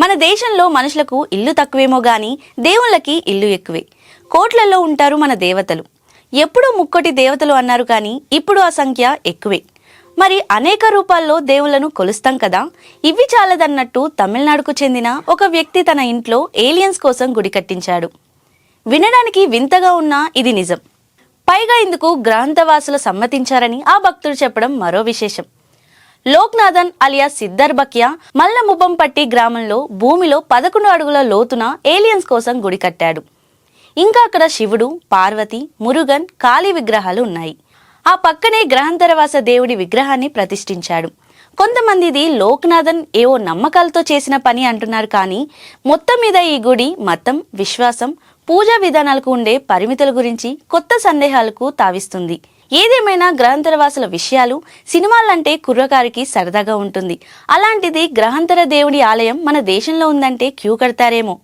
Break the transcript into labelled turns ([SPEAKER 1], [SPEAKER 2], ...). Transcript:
[SPEAKER 1] మన దేశంలో మనుషులకు ఇల్లు తక్కువేమో గాని దేవుళ్ళకి ఇల్లు ఎక్కువే. కోట్లలో ఉంటారు మన దేవతలు. ఎప్పుడూ ముక్కోటి దేవతలు అన్నారు కానీ ఇప్పుడు ఆ సంఖ్య ఎక్కువే. మరి అనేక రూపాల్లో దేవుళ్లను కొలుస్తాం కదా. ఇవి చాలదన్నట్టు తమిళనాడుకు చెందిన ఒక వ్యక్తి తన ఇంట్లో ఏలియన్స్ కోసం గుడి కట్టించాడు. వినడానికి వింతగా ఉన్నా ఇది నిజం. పైగా ఇందుకు గ్రహాంతవాసులు సమ్మతించారని ఆ భక్తుడు చెప్పడం మరో విశేషం. లోక్నాథన్ అలియా సిద్దర్ బక్యా మల్లముబంపట్టి గ్రామంలో భూమిలో 11 అడుగుల లోతున ఏలియన్స్ కోసం గుడి కట్టాడు. ఇంకా అక్కడ శివుడు, పార్వతి, మురుగన్, కాళీ విగ్రహాలు ఉన్నాయి. ఆ పక్కనే గ్రహాంతరవాస దేవుడి విగ్రహాన్ని ప్రతిష్ఠించాడు. కొంతమంది ఇది లోక్నాథన్ ఏవో నమ్మకాలతో చేసిన పని అంటున్నారు కానీ మొత్తం మీద ఈ గుడి మతం, విశ్వాసం, పూజా విధానాలకు ఉండే పరిమితుల గురించి కొత్త సందేహాలకు తావిస్తుంది. ఏదేమైనా గ్రహాంతరవాసుల విషయాలు, సినిమాలంటే కుర్రకారికి సరదాగా ఉంటుంది. అలాంటిది గ్రహాంతర దేవుడి ఆలయం మన దేశంలో ఉందంటే క్యూ కడతారేమో.